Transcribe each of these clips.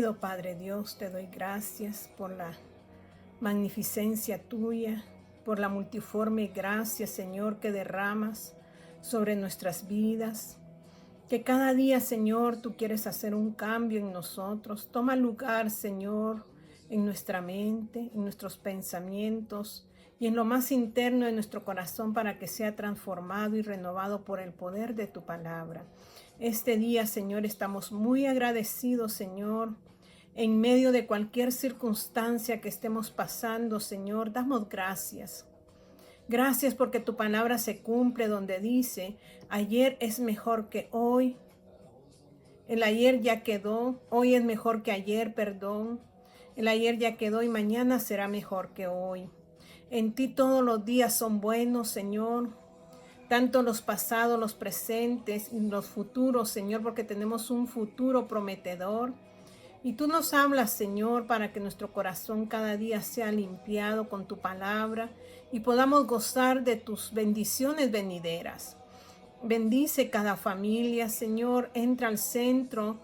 Padre Dios, te doy gracias por la magnificencia tuya, por la multiforme gracia, Señor, que derramas sobre nuestras vidas. Que cada día, Señor, tú quieres hacer un cambio en nosotros. Toma lugar, Señor, en nuestra mente, en nuestros pensamientos y en lo más interno de nuestro corazón para que sea transformado y renovado por el poder de tu palabra. Este día, Señor, estamos muy agradecidos, Señor. En medio de cualquier circunstancia que estemos pasando, Señor, damos gracias. Gracias porque tu palabra se cumple donde dice, ayer es mejor que hoy. El ayer ya quedó, hoy es mejor que ayer, perdón. El ayer ya quedó y mañana será mejor que hoy. En ti todos los días son buenos, Señor. Tanto los pasados, los presentes y los futuros, Señor, porque tenemos un futuro prometedor. Y tú nos hablas, Señor, para que nuestro corazón cada día sea limpiado con tu palabra y podamos gozar de tus bendiciones venideras. Bendice cada familia, Señor, entra al centro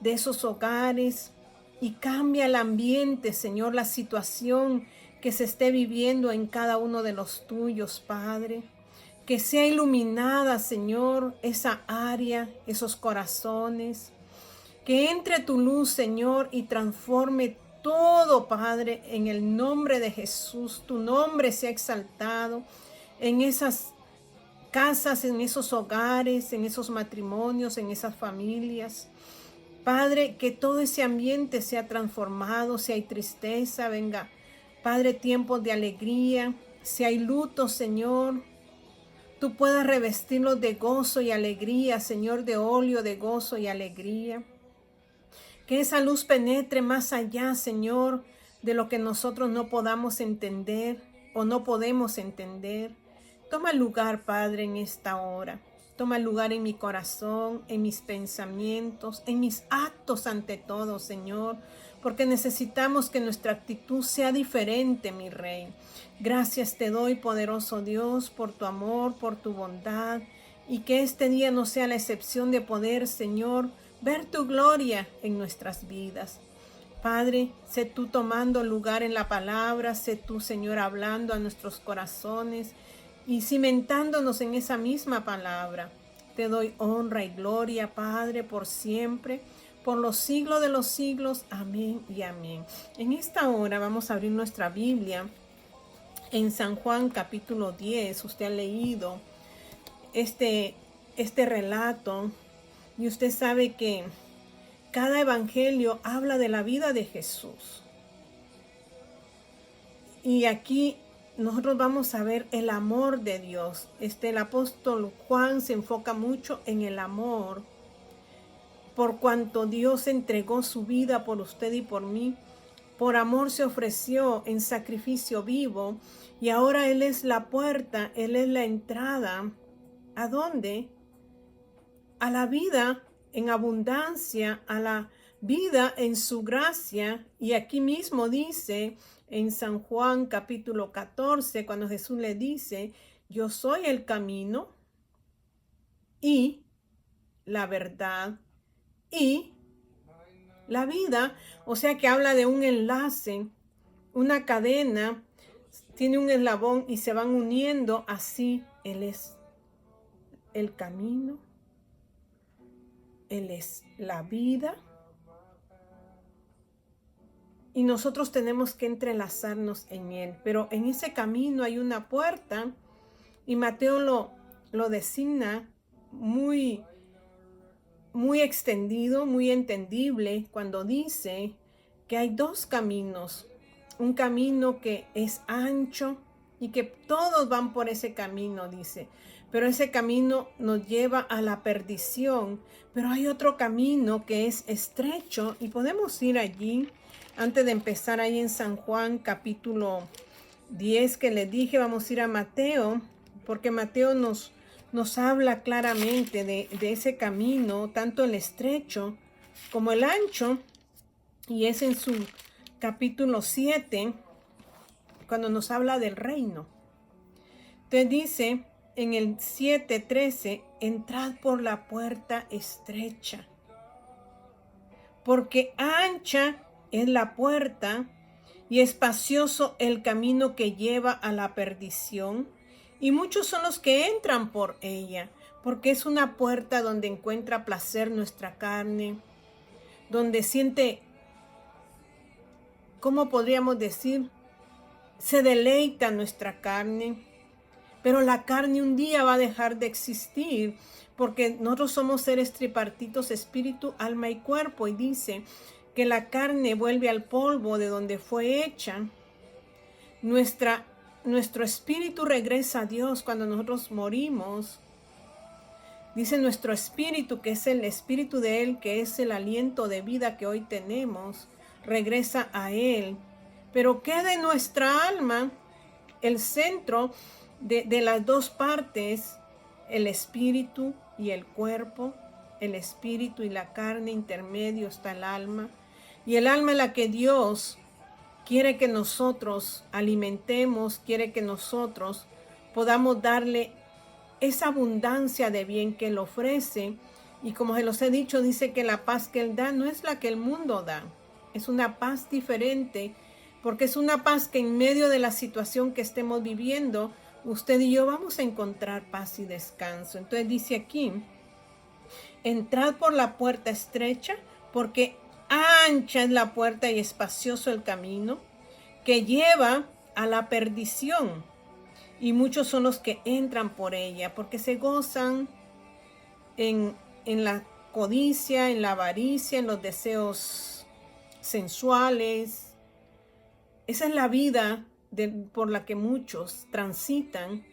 de esos hogares y cambia el ambiente, Señor, la situación que se esté viviendo en cada uno de los tuyos, Padre. Que sea iluminada, Señor, esa área, esos corazones. Que entre tu luz, Señor, y transforme todo, Padre, en el nombre de Jesús. Tu nombre sea exaltado en esas casas, en esos hogares, en esos matrimonios, en esas familias. Padre, que todo ese ambiente sea transformado. Si hay tristeza, venga, Padre, tiempos de alegría. Si hay luto, Señor, tú puedas revestirlos de gozo y alegría, Señor, de óleo de gozo y alegría. Que esa luz penetre más allá, Señor, de lo que nosotros no podamos entender o no podemos entender. Toma lugar, Padre, en esta hora. Toma lugar en mi corazón, en mis pensamientos, en mis actos ante todo, Señor, porque necesitamos que nuestra actitud sea diferente, mi Rey. Gracias te doy, poderoso Dios, por tu amor, por tu bondad, y que este día no sea la excepción de poder, Señor, ver tu gloria en nuestras vidas. Padre, sé tú tomando lugar en la palabra, sé tú, Señor, hablando a nuestros corazones y cimentándonos en esa misma palabra. Te doy honra y gloria, Padre, por siempre, por los siglos de los siglos. Amén y amén. En esta hora vamos a abrir nuestra Biblia en San Juan capítulo 10. Usted ha leído este relato y usted sabe que cada evangelio habla de la vida de Jesús. Y aquí nosotros vamos a ver el amor de Dios. El apóstol Juan se enfoca mucho en el amor, por cuanto Dios entregó su vida por usted y por mí. Por amor se ofreció en sacrificio vivo y ahora Él es la puerta, Él es la entrada. ¿A dónde? A la vida en abundancia, a la vida en su gracia. Y aquí mismo dice en San Juan capítulo 14, cuando Jesús le dice, yo soy el camino y la verdad y la vida. O sea que habla de un enlace, una cadena, tiene un eslabón y se van uniendo así. Él es el camino, Él es la vida. Y nosotros tenemos que entrelazarnos en Él. Pero en ese camino hay una puerta y Mateo lo designa muy extendido, muy entendible cuando dice que hay dos caminos. Un camino que es ancho y que todos van por ese camino, dice. Pero ese camino nos lleva a la perdición. Pero hay otro camino que es estrecho y podemos ir allí. Antes de empezar ahí en San Juan capítulo 10 que les dije, vamos a ir a Mateo, porque Mateo nos habla claramente de ese camino, tanto el estrecho como el ancho, y es en su capítulo 7, cuando nos habla del reino. Entonces dice en el 7:13, entrad por la puerta estrecha, porque ancha es la puerta y espacioso el camino que lleva a la perdición, y muchos son los que entran por ella, porque es una puerta donde encuentra placer nuestra carne, donde siente, ¿cómo podríamos decir? Se deleita nuestra carne, pero la carne un día va a dejar de existir, porque nosotros somos seres tripartitos, espíritu, alma y cuerpo, y dice que la carne vuelve al polvo de donde fue hecha. Nuestro espíritu regresa a Dios cuando nosotros morimos. Dice nuestro espíritu, que es el espíritu de Él, que es el aliento de vida que hoy tenemos, regresa a Él. Pero queda en nuestra alma el centro de las dos partes, el espíritu y el cuerpo, el espíritu y la carne, intermedio está el alma. Y el alma es la que Dios quiere que nosotros alimentemos, quiere que nosotros podamos darle esa abundancia de bien que Él ofrece. Y como se los he dicho, dice que la paz que Él da no es la que el mundo da. Es una paz diferente, porque es una paz que en medio de la situación que estemos viviendo, usted y yo vamos a encontrar paz y descanso. Entonces dice aquí, entrad por la puerta estrecha, porque ancha es la puerta y espacioso el camino que lleva a la perdición, y muchos son los que entran por ella, porque se gozan en la codicia, en la avaricia, en los deseos sensuales. Esa es la vida por la que muchos transitan,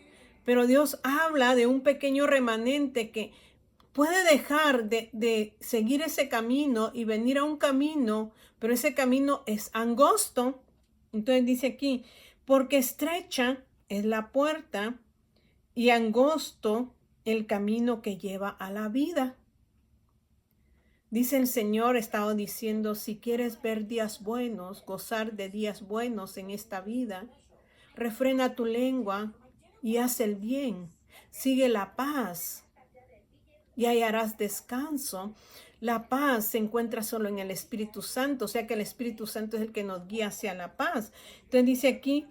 pero Dios habla de un pequeño remanente que puede dejar de seguir ese camino y venir a un camino, pero ese camino es angosto. Entonces dice aquí, porque estrecha es la puerta y angosto el camino que lleva a la vida. Dice el Señor, estaba diciendo, si quieres ver días buenos, gozar de días buenos en esta vida, refrena tu lengua y haz el bien, sigue la paz y hallarás descanso. La paz se encuentra solo en el Espíritu Santo, o sea que el Espíritu Santo es el que nos guía hacia la paz. Entonces dice aquí,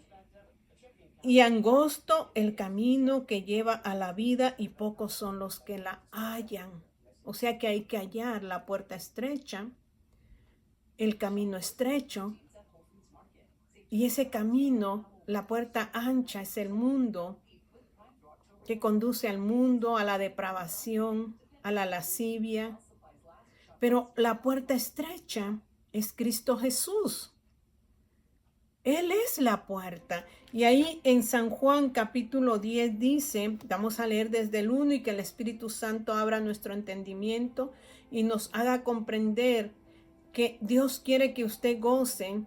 y angosto el camino que lleva a la vida y pocos son los que la hallan. O sea que hay que hallar la puerta estrecha, el camino estrecho, y ese camino, la puerta ancha, es el mundo que conduce al mundo, a la depravación, a la lascivia. Pero la puerta estrecha es Cristo Jesús. Él es la puerta. Y ahí en San Juan capítulo 10 dice, vamos a leer desde el 1, y que el Espíritu Santo abra nuestro entendimiento y nos haga comprender que Dios quiere que usted goce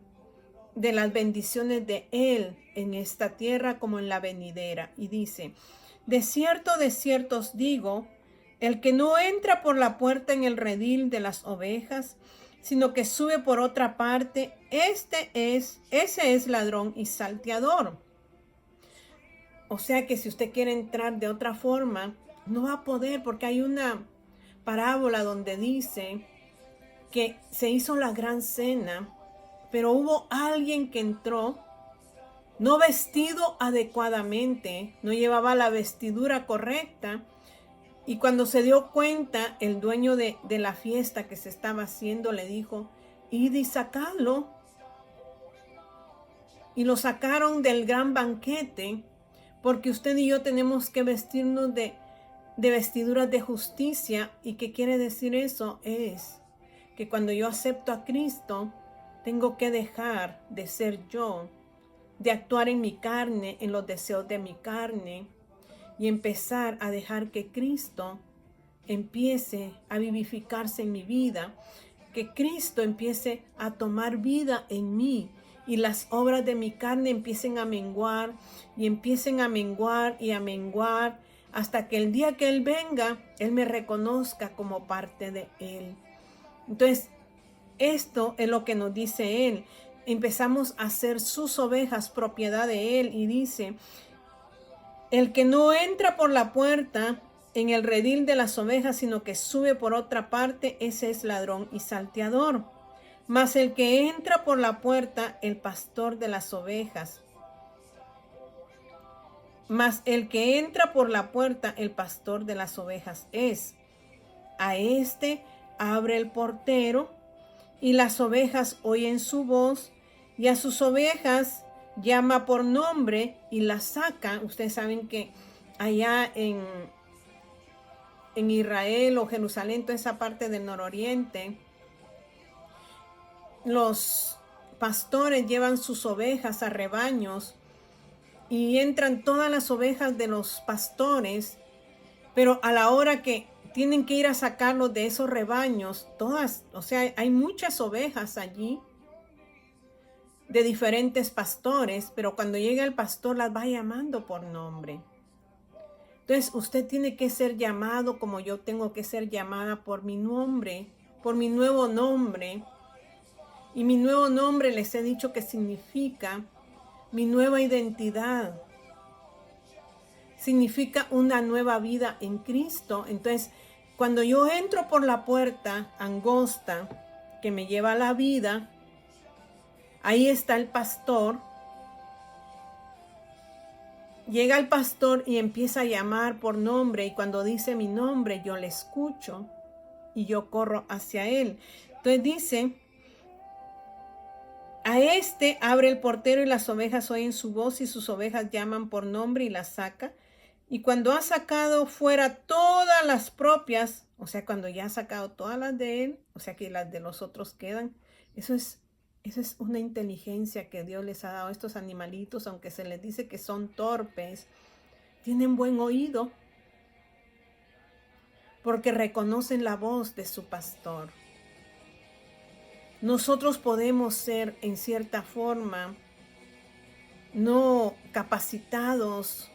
de las bendiciones de Él en esta tierra como en la venidera. Y dice, de cierto os digo, el que no entra por la puerta en el redil de las ovejas, sino que sube por otra parte, ese es ladrón y salteador. O sea que si usted quiere entrar de otra forma, no va a poder, porque hay una parábola donde dice que se hizo la gran cena, pero hubo alguien que entró no vestido adecuadamente, no llevaba la vestidura correcta. Y cuando se dio cuenta, el dueño de la fiesta que se estaba haciendo le dijo, id y sacadlo. Y lo sacaron del gran banquete, porque usted y yo tenemos que vestirnos de vestiduras de justicia. ¿Y qué quiere decir eso? Es que cuando yo acepto a Cristo, tengo que dejar de ser yo, de actuar en mi carne, en los deseos de mi carne, y empezar a dejar que Cristo empiece a vivificarse en mi vida, que Cristo empiece a tomar vida en mí y las obras de mi carne empiecen a menguar y empiecen a menguar y a menguar hasta que el día que Él venga, Él me reconozca como parte de Él. Entonces, esto es lo que nos dice Él. Empezamos a ser sus ovejas, propiedad de Él, y dice, el que no entra por la puerta en el redil de las ovejas, sino que sube por otra parte, ese es ladrón y salteador. Mas el que entra por la puerta, el pastor de las ovejas. Mas el que entra por la puerta, el pastor de las ovejas es. A este abre el portero, y las ovejas oyen su voz, y a sus ovejas llama por nombre y las saca. Ustedes saben que allá en Israel o Jerusalén, toda esa parte del nororiente, los pastores llevan sus ovejas a rebaños y entran todas las ovejas de los pastores, pero a la hora que tienen que ir a sacarlos de esos rebaños, todas, o sea, hay muchas ovejas allí de diferentes pastores, pero cuando llega el pastor las va llamando por nombre. Entonces usted tiene que ser llamado como yo tengo que ser llamada por mi nombre, por mi nuevo nombre. Y mi nuevo nombre les he dicho que significa mi nueva identidad. Significa una nueva vida en Cristo. Entonces, cuando yo entro por la puerta angosta que me lleva a la vida, ahí está el pastor. Llega el pastor y empieza a llamar por nombre, y cuando dice mi nombre, yo le escucho y yo corro hacia él. Entonces dice, a este abre el portero y las ovejas oyen su voz y sus ovejas llaman por nombre y las saca. Y cuando ha sacado fuera todas las propias, o sea, cuando ya ha sacado todas las de él, o sea que las de los otros quedan, eso es una inteligencia que Dios les ha dado a estos animalitos, aunque se les dice que son torpes, tienen buen oído, porque reconocen la voz de su pastor. Nosotros podemos ser, en cierta forma, no capacitados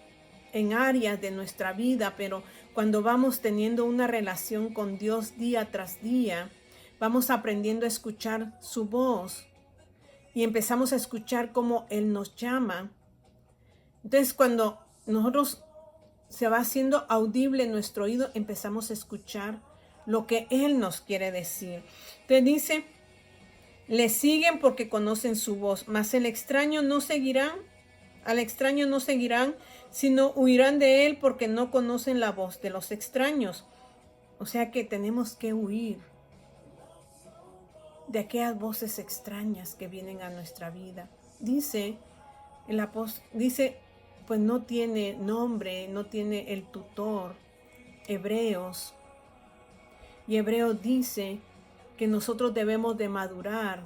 en áreas de nuestra vida, pero cuando vamos teniendo una relación con Dios día tras día, vamos aprendiendo a escuchar su voz y empezamos a escuchar cómo Él nos llama. Entonces, cuando nosotros se va haciendo audible en nuestro oído, empezamos a escuchar lo que Él nos quiere decir. Entonces dice, le siguen porque conocen su voz, mas al extraño no seguirán, sino huirán de él porque no conocen la voz de los extraños. O sea que tenemos que huir de aquellas voces extrañas que vienen a nuestra vida. Dice el apóstol, pues no tiene nombre, no tiene el tutor, Hebreos. Y Hebreos dice que nosotros debemos de madurar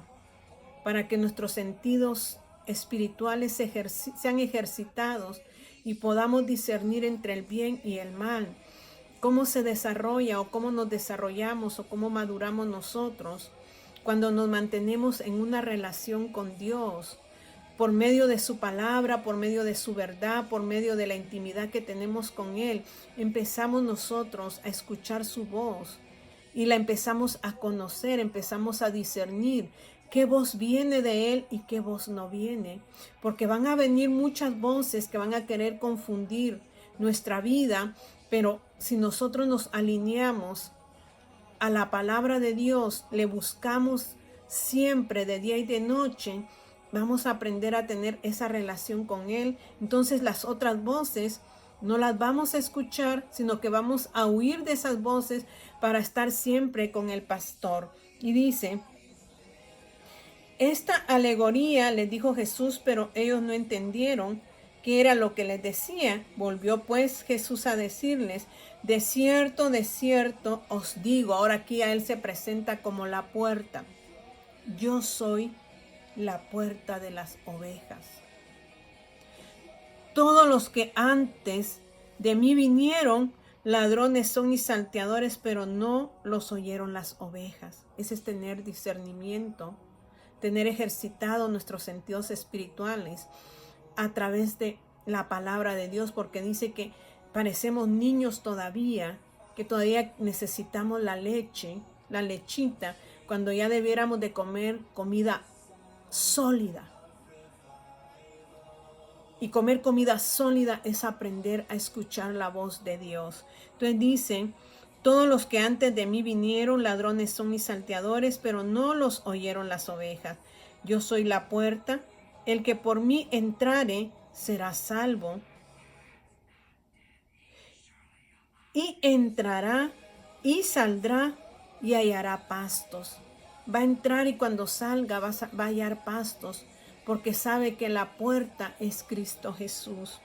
para que nuestros sentidos espirituales sean ejercitados y podamos discernir entre el bien y el mal. Cómo se desarrolla o cómo nos desarrollamos o cómo maduramos nosotros cuando nos mantenemos en una relación con Dios, por medio de su palabra, por medio de su verdad, por medio de la intimidad que tenemos con Él. Empezamos nosotros a escuchar su voz y la empezamos a conocer, empezamos a discernir qué voz viene de Él y qué voz no viene, porque van a venir muchas voces que van a querer confundir nuestra vida, pero si nosotros nos alineamos a la palabra de Dios, le buscamos siempre de día y de noche, vamos a aprender a tener esa relación con Él. Entonces las otras voces no las vamos a escuchar, sino que vamos a huir de esas voces para estar siempre con el pastor. Y dice, esta alegoría les dijo Jesús, pero ellos no entendieron qué era lo que les decía. Volvió pues Jesús a decirles, de cierto os digo, ahora aquí a Él se presenta como la puerta. Yo soy la puerta de las ovejas. Todos los que antes de mí vinieron, ladrones son y salteadores, pero no los oyeron las ovejas. Ese es tener discernimiento, tener ejercitado nuestros sentidos espirituales a través de la palabra de Dios, porque dice que parecemos niños todavía, que todavía necesitamos la leche, la lechita, cuando ya debiéramos de comer comida sólida. Y comer comida sólida es aprender a escuchar la voz de Dios. Entonces dice, todos los que antes de mí vinieron, ladrones son mis salteadores, pero no los oyeron las ovejas. Yo soy la puerta, el que por mí entrare será salvo. Y entrará y saldrá y hallará pastos. Va a entrar y cuando salga va a hallar pastos, porque sabe que la puerta es Cristo Jesús.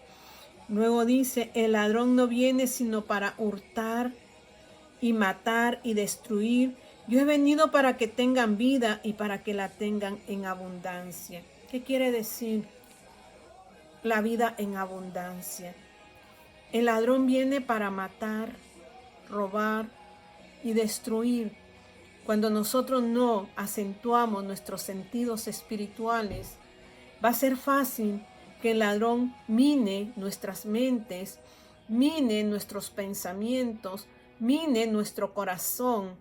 Luego dice, el ladrón no viene sino para hurtar y matar y destruir. Yo he venido para que tengan vida y para que la tengan en abundancia. ¿Qué quiere decir la vida en abundancia? El ladrón viene para matar, robar y destruir. Cuando nosotros no acentuamos nuestros sentidos espirituales, va a ser fácil que el ladrón mine nuestras mentes, mine nuestros pensamientos, mine nuestro corazón.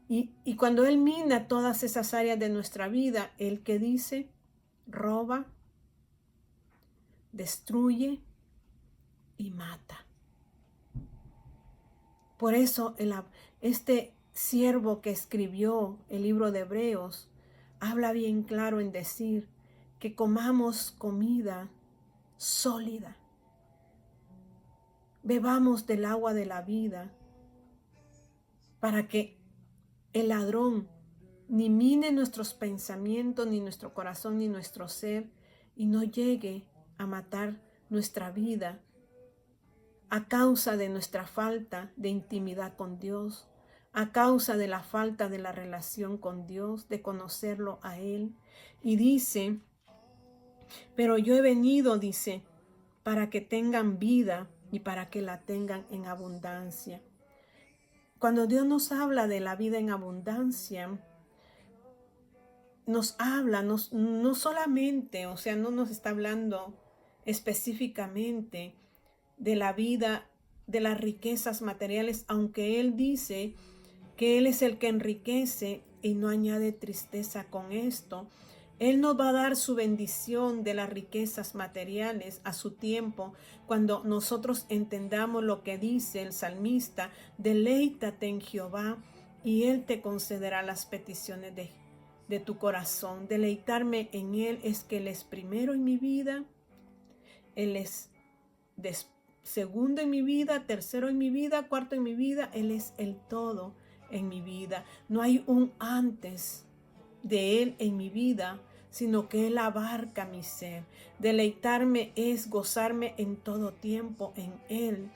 Y cuando él mina todas esas áreas de nuestra vida, ¿el que dice? Roba, destruye y mata. Por eso este siervo que escribió el libro de Hebreos habla bien claro en decir que comamos comida sólida, bebamos del agua de la vida, para que el ladrón ni mine nuestros pensamientos, ni nuestro corazón, ni nuestro ser, y no llegue a matar nuestra vida a causa de nuestra falta de intimidad con Dios, a causa de la falta de la relación con Dios, de conocerlo a Él. Y dice, pero yo he venido, dice, para que tengan vida y para que la tengan en abundancia. Cuando Dios nos habla de la vida en abundancia, nos habla, no solamente, o sea, no nos está hablando específicamente de la vida, de las riquezas materiales, aunque Él dice que Él es el que enriquece y no añade tristeza con esto. Él nos va a dar su bendición de las riquezas materiales a su tiempo, cuando nosotros entendamos lo que dice el salmista: deleítate en Jehová y Él te concederá las peticiones de tu corazón. Deleitarme en Él es que Él es primero en mi vida, Él es segundo en mi vida, tercero en mi vida, cuarto en mi vida. Él es el todo en mi vida. No hay un antes de Él en mi vida, sino que Él abarca mi ser. Deleitarme es gozarme en todo tiempo en Él,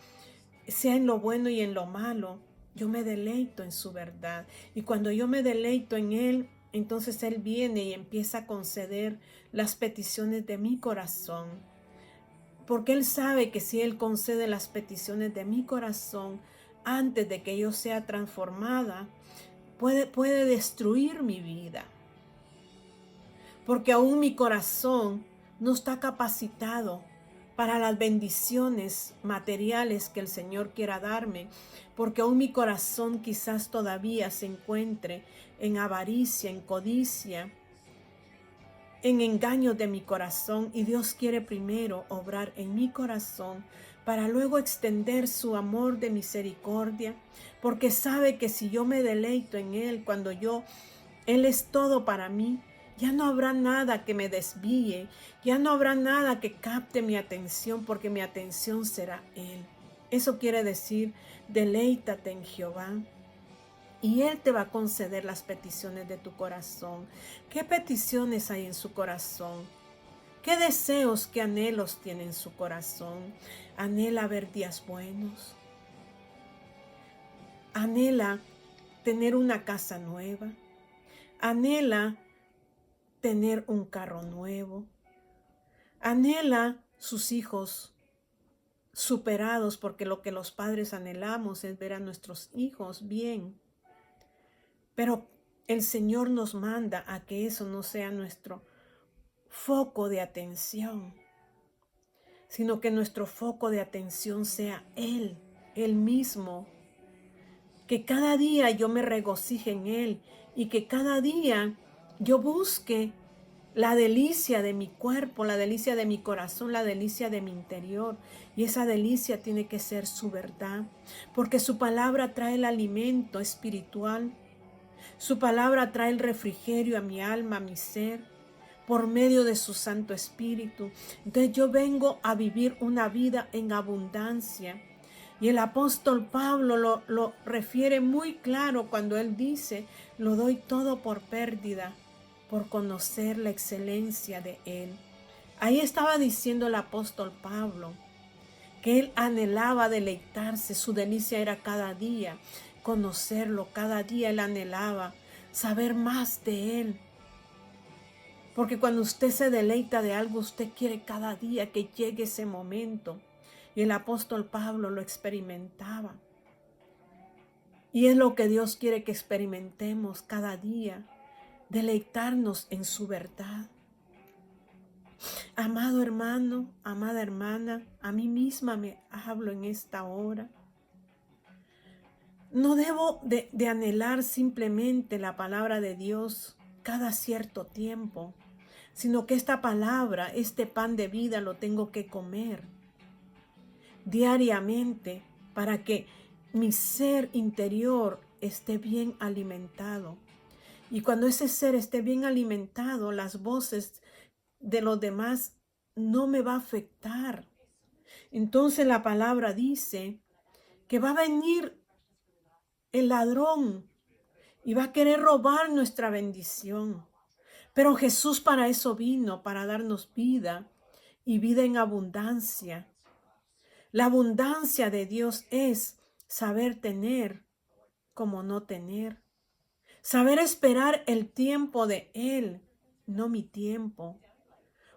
sea en lo bueno y en lo malo. Yo me deleito en su verdad. Y cuando yo me deleito en Él, entonces Él viene y empieza a conceder las peticiones de mi corazón. Porque Él sabe que si Él concede las peticiones de mi corazón antes de que yo sea transformada, puede destruir mi vida. Porque aún mi corazón no está capacitado para las bendiciones materiales que el Señor quiera darme. Porque aún mi corazón quizás todavía se encuentre en avaricia, en codicia, en engaños de mi corazón, y Dios quiere primero obrar en mi corazón para luego extender su amor de misericordia, porque sabe que si yo me deleito en Él, Él es todo para mí, ya no habrá nada que me desvíe, ya no habrá nada que capte mi atención, porque mi atención será Él. Eso quiere decir, deleítate en Jehová y Él te va a conceder las peticiones de tu corazón. ¿Qué peticiones hay en su corazón? ¿Qué deseos, qué anhelos tiene en su corazón? ¿Anhela ver días buenos? ¿Anhela tener una casa nueva? ¿Anhela tener un carro nuevo? ¿Anhela sus hijos superados? Porque lo que los padres anhelamos es ver a nuestros hijos bien. Pero el Señor nos manda a que eso no sea nuestro foco de atención, sino que nuestro foco de atención sea Él, Él mismo. Que cada día yo me regocije en Él y que cada día yo busque la delicia de mi cuerpo, la delicia de mi corazón, la delicia de mi interior. Y esa delicia tiene que ser su verdad, porque su palabra trae el alimento espiritual. Su palabra trae el refrigerio a mi alma, a mi ser, por medio de su Santo Espíritu. Entonces yo vengo a vivir una vida en abundancia. Y el apóstol Pablo lo refiere muy claro cuando él dice, lo doy todo por pérdida, por conocer la excelencia de él. Ahí estaba diciendo el apóstol Pablo que él anhelaba deleitarse, su delicia era cada día conocerlo, cada día él anhelaba saber más de él. Porque cuando usted se deleita de algo, usted quiere cada día que llegue ese momento. Y el apóstol Pablo lo experimentaba. Y es lo que Dios quiere que experimentemos cada día, deleitarnos en su verdad. Amado hermano, amada hermana, a mí misma me hablo en esta hora. No debo de anhelar simplemente la palabra de Dios cada cierto tiempo, sino que esta palabra, este pan de vida lo tengo que comer diariamente para que mi ser interior esté bien alimentado. Y cuando ese ser esté bien alimentado, las voces de los demás no me va a afectar. Entonces la palabra dice que va a venir el ladrón y va a querer robar nuestra bendición. Pero Jesús para eso vino, para darnos vida y vida en abundancia. La abundancia de Dios es saber tener como no tener. Saber esperar el tiempo de Él, no mi tiempo.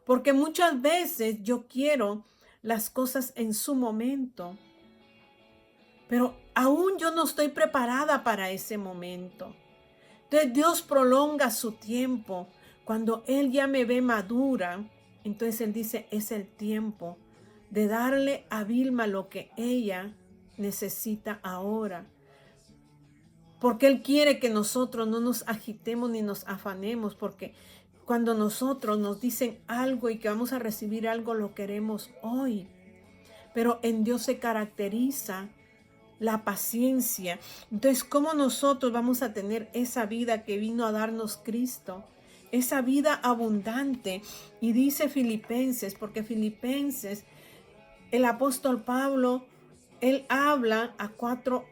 Porque muchas veces yo quiero las cosas en su momento, pero aún yo no estoy preparada para ese momento. Entonces Dios prolonga su tiempo. Cuando Él ya me ve madura, entonces Él dice, es el tiempo de darle a Vilma lo que ella necesita ahora. Porque Él quiere que nosotros no nos agitemos ni nos afanemos, porque cuando nosotros nos dicen algo y que vamos a recibir algo, lo queremos hoy. Pero en Dios se caracteriza la paciencia. Entonces, ¿cómo nosotros vamos a tener esa vida que vino a darnos Cristo? Esa vida abundante. Y dice Filipenses, porque Filipenses, el apóstol Pablo, él habla a 4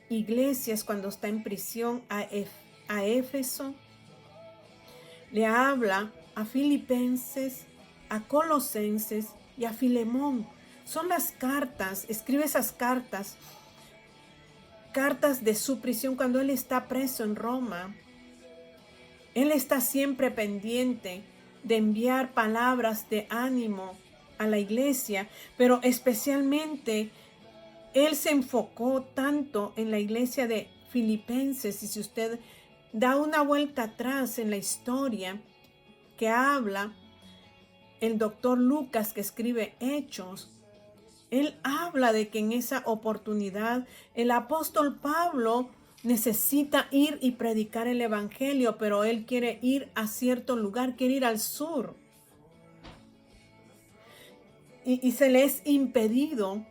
iglesias cuando está en prisión, a Éfeso, le habla a Filipenses, a Colosenses y a Filemón. Son las cartas, escribe esas cartas de su prisión cuando él está preso en Roma. Él está siempre pendiente de enviar palabras de ánimo a la iglesia, pero especialmente él se enfocó tanto en la iglesia de Filipenses. Y si usted da una vuelta atrás en la historia que habla el doctor Lucas, que escribe Hechos, él habla de que en esa oportunidad el apóstol Pablo necesita ir y predicar el evangelio, pero él quiere ir a cierto lugar, quiere ir al sur. Y se le es impedido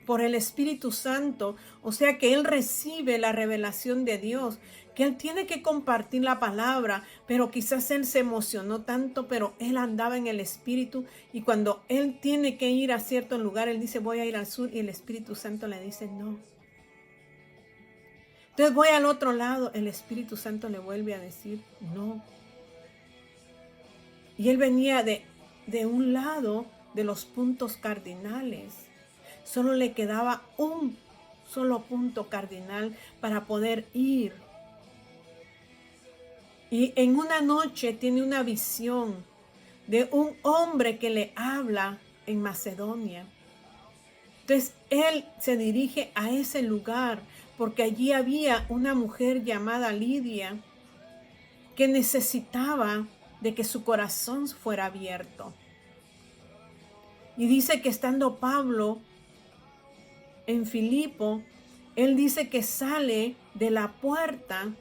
por el Espíritu Santo, o sea que él recibe la revelación de Dios, que él tiene que compartir la palabra, pero quizás él se emocionó tanto, pero él andaba en el Espíritu, y cuando él tiene que ir a cierto lugar, él dice, voy a ir al sur, y el Espíritu Santo le dice, no. Entonces voy al otro lado, el Espíritu Santo le vuelve a decir, no. Y él venía de un lado de los puntos cardinales. Solo le quedaba un solo punto cardinal para poder ir. Y en una noche tiene una visión de un hombre que le habla en Macedonia. Entonces él se dirige a ese lugar porque allí había una mujer llamada Lidia que necesitaba de que su corazón fuera abierto. Y dice que estando Pablo en Filipo, él dice que sale de la puerta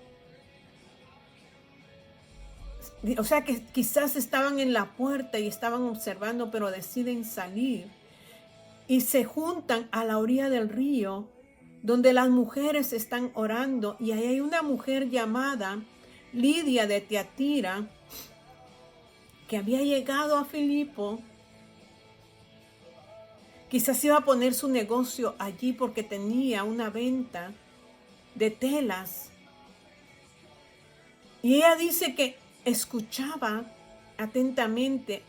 O sea que quizás estaban en la puerta y estaban observando, pero deciden salir y se juntan a la orilla del río, donde las mujeres están orando, y ahí hay una mujer llamada Lidia de Tiatira, que había llegado a Filipo. Quizás iba a poner su negocio allí porque tenía una venta de telas. Y ella dice que escuchaba atentamente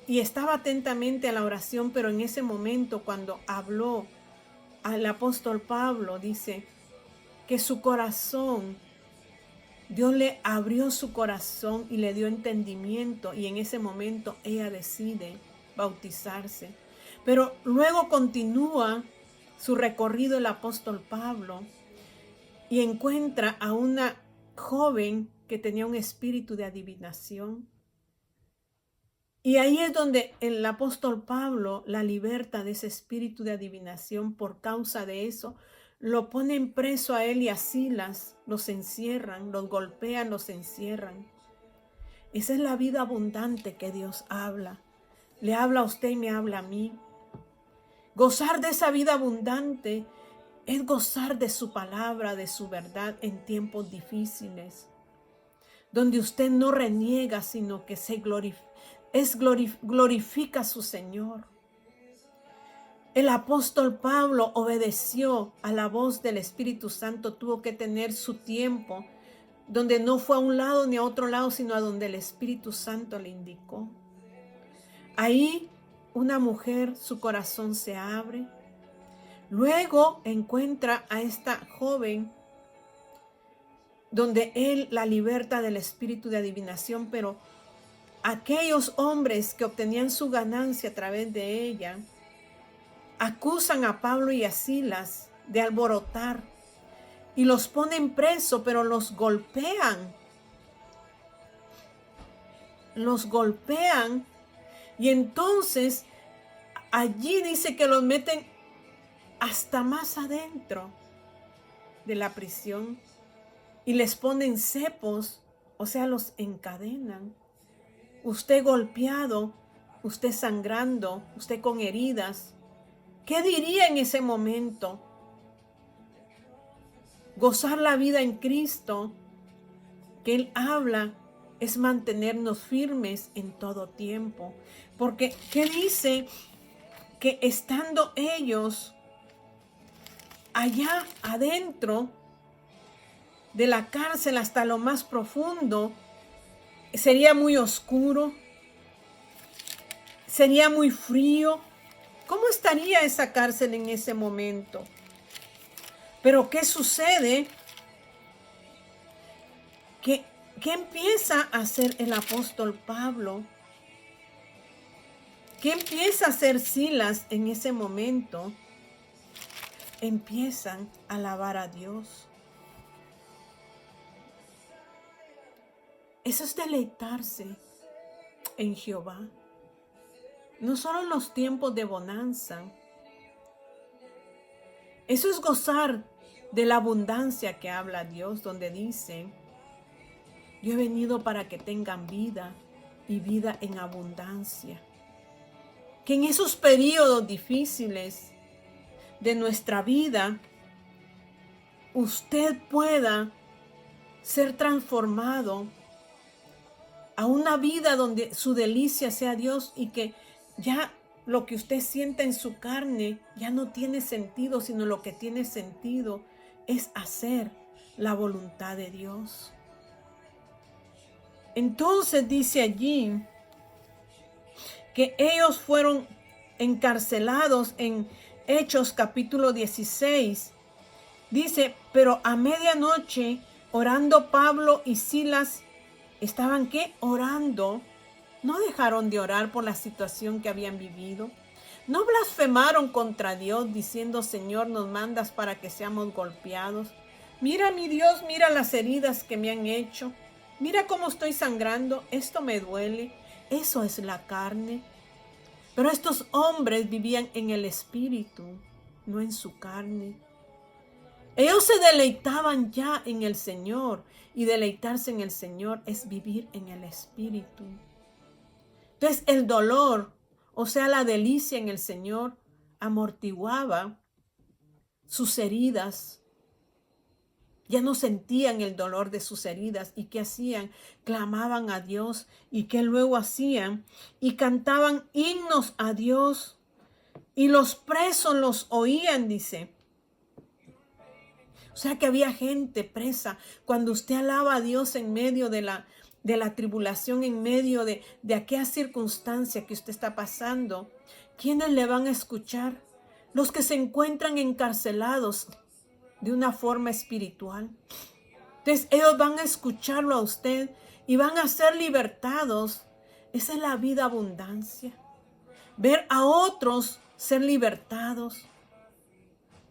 y estaba atentamente a la oración, pero en ese momento cuando habló al apóstol Pablo, dice que su corazón, Dios le abrió su corazón y le dio entendimiento, y en ese momento ella decide bautizarse. Pero luego continúa su recorrido el apóstol Pablo y encuentra a una joven que tenía un espíritu de adivinación. Y ahí es donde el apóstol Pablo la liberta de ese espíritu de adivinación. Por causa de eso, lo ponen preso a él y a Silas, los encierran, los golpean, los encierran. Esa es la vida abundante que Dios habla. Le habla a usted y me habla a mí. Gozar de esa vida abundante es gozar de su palabra, de su verdad en tiempos difíciles, donde usted no reniega, sino que glorifica a su Señor. El apóstol Pablo obedeció a la voz del Espíritu Santo, tuvo que tener su tiempo, donde no fue a un lado ni a otro lado, sino a donde el Espíritu Santo le indicó. Ahí una mujer, su corazón se abre. Luego encuentra a esta joven, donde él la liberta del espíritu de adivinación, pero aquellos hombres que obtenían su ganancia a través de ella acusan a Pablo y a Silas de alborotar y los ponen preso, pero los golpean. Los golpean y entonces allí dice que los meten hasta más adentro de la prisión y les ponen cepos, o sea, los encadenan. Usted golpeado, usted sangrando, usted con heridas. ¿Qué diría en ese momento? Gozar la vida en Cristo, que Él habla, es mantenernos firmes en todo tiempo. Porque, ¿qué dice? Que estando ellos allá adentro de la cárcel hasta lo más profundo, sería muy oscuro, sería muy frío. ¿Cómo estaría esa cárcel en ese momento? Pero ¿qué sucede? ¿Qué empieza a hacer el apóstol Pablo? ¿Qué empieza a hacer Silas en ese momento? Empiezan a alabar a Dios. Eso es deleitarse en Jehová. No solo en los tiempos de bonanza. Eso es gozar de la abundancia que habla Dios, donde dice: yo he venido para que tengan vida y vida en abundancia. Que en esos periodos difíciles de nuestra vida, usted pueda ser transformado a una vida donde su delicia sea Dios, y que ya lo que usted sienta en su carne ya no tiene sentido, sino lo que tiene sentido es hacer la voluntad de Dios. Entonces dice allí que ellos fueron encarcelados en Hechos capítulo 16. Dice, pero a medianoche, orando Pablo y Silas, ¿estaban qué? Orando. No dejaron de orar por la situación que habían vivido. No blasfemaron contra Dios diciendo: Señor, nos mandas para que seamos golpeados. Mira, mi Dios, mira las heridas que me han hecho. Mira cómo estoy sangrando. Esto me duele. Eso es la carne. Pero estos hombres vivían en el espíritu, no en su carne. Ellos se deleitaban ya en el Señor, y deleitarse en el Señor es vivir en el Espíritu. Entonces el dolor, o sea, la delicia en el Señor, amortiguaba sus heridas. Ya no sentían el dolor de sus heridas. ¿Y qué hacían? Clamaban a Dios. ¿Y qué luego hacían? Y cantaban himnos a Dios. Y los presos los oían, dice. O sea que había gente presa. Cuando usted alaba a Dios en medio de la tribulación, en medio de aquella circunstancia que usted está pasando, ¿quiénes le van a escuchar? Los que se encuentran encarcelados de una forma espiritual. Entonces ellos van a escucharlo a usted y van a ser libertados. Esa es la vida abundancia. Ver a otros ser libertados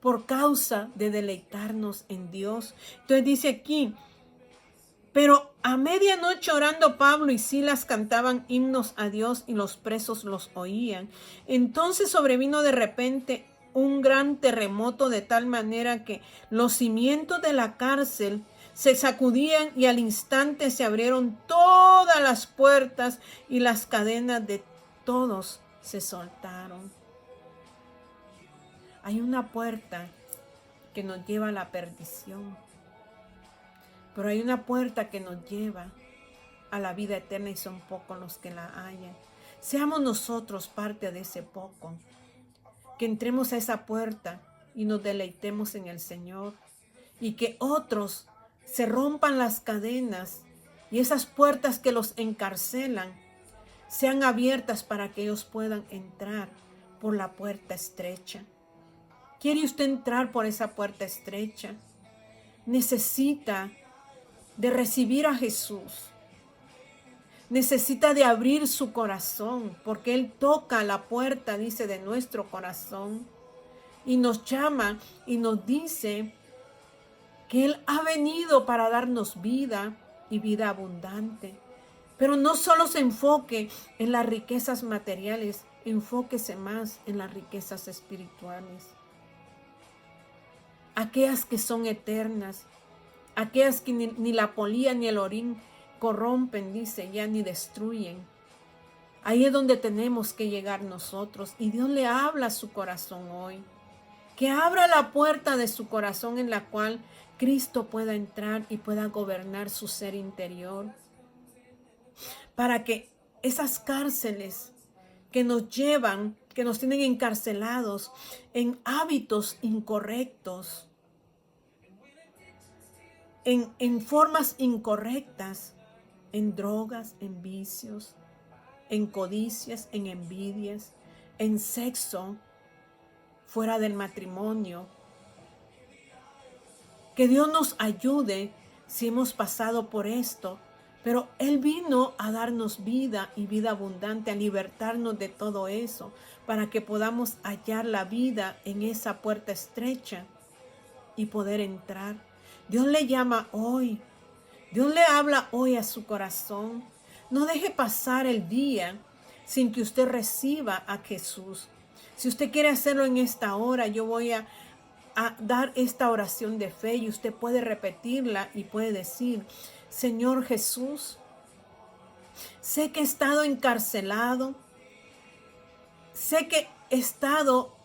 por causa de deleitarnos en Dios. Entonces dice aquí, pero a medianoche orando Pablo y Silas cantaban himnos a Dios y los presos los oían. Entonces sobrevino de repente un gran terremoto de tal manera que los cimientos de la cárcel se sacudían y al instante se abrieron todas las puertas y las cadenas de todos se soltaron. Hay una puerta que nos lleva a la perdición, pero hay una puerta que nos lleva a la vida eterna y son pocos los que la hallan. Seamos nosotros parte de ese poco, que entremos a esa puerta y nos deleitemos en el Señor y que otros se rompan las cadenas y esas puertas que los encarcelan sean abiertas para que ellos puedan entrar por la puerta estrecha. ¿Quiere usted entrar por esa puerta estrecha? Necesita de recibir a Jesús. Necesita de abrir su corazón, porque Él toca la puerta, dice, de nuestro corazón. Y nos llama y nos dice que Él ha venido para darnos vida y vida abundante. Pero no solo se enfoque en las riquezas materiales, enfóquese más en las riquezas espirituales. Aquellas que son eternas, aquellas que ni la polía ni el orín corrompen, dice, ya ni destruyen. Ahí es donde tenemos que llegar nosotros. Y Dios le habla a su corazón hoy. Que abra la puerta de su corazón en la cual Cristo pueda entrar y pueda gobernar su ser interior. Para que esas cárceles que nos llevan, que nos tienen encarcelados en hábitos incorrectos, en formas incorrectas, en drogas, en vicios, en codicias, en envidias, en sexo, fuera del matrimonio. Que Dios nos ayude si hemos pasado por esto, pero Él vino a darnos vida y vida abundante, a libertarnos de todo eso, para que podamos hallar la vida en esa puerta estrecha y poder entrar. Dios le llama hoy. Dios le habla hoy a su corazón. No deje pasar el día sin que usted reciba a Jesús. Si usted quiere hacerlo en esta hora, yo voy a dar esta oración de fe y usted puede repetirla y puede decir: Señor Jesús, sé que he estado encarcelado, sé que he estado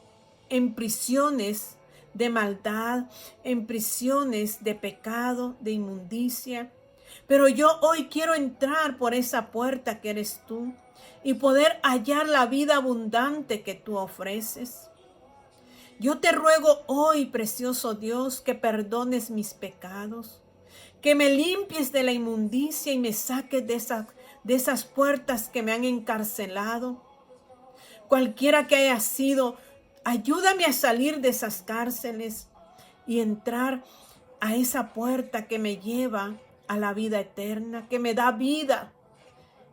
en prisiones de maldad, en prisiones de pecado, de inmundicia. Pero yo hoy quiero entrar por esa puerta que eres tú y poder hallar la vida abundante que tú ofreces. Yo te ruego hoy, precioso Dios, que perdones mis pecados, que me limpies de la inmundicia y me saques de esas puertas que me han encarcelado. Cualquiera que haya sido, ayúdame a salir de esas cárceles y entrar a esa puerta que me lleva a la vida eterna, que me da vida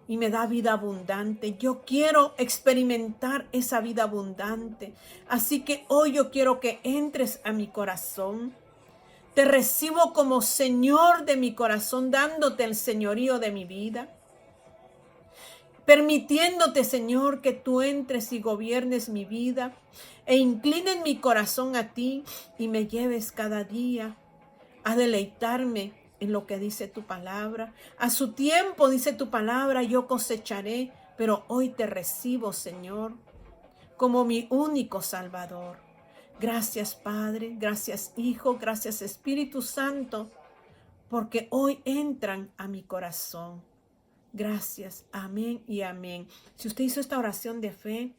y me da vida abundante. Yo quiero experimentar esa vida abundante. Así que hoy yo quiero que entres a mi corazón. Te recibo como Señor de mi corazón, dándote el señorío de mi vida. permitiéndote, Señor, que tú entres y gobiernes mi vida e inclines mi corazón a ti y me lleves cada día a deleitarme en lo que dice tu palabra. A su tiempo, dice tu palabra, yo cosecharé, pero hoy te recibo, Señor, como mi único Salvador. Gracias, Padre, gracias, Hijo, gracias, Espíritu Santo, porque hoy entran a mi corazón. Gracias, amén y amén. Si usted hizo esta oración de fe,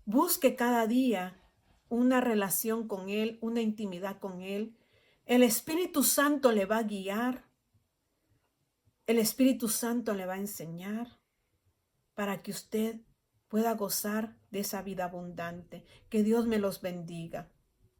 busque cada día una relación con Él, una intimidad con Él. El Espíritu Santo le va a guiar. El Espíritu Santo le va a enseñar para que usted pueda gozar de esa vida abundante. Que Dios me los bendiga.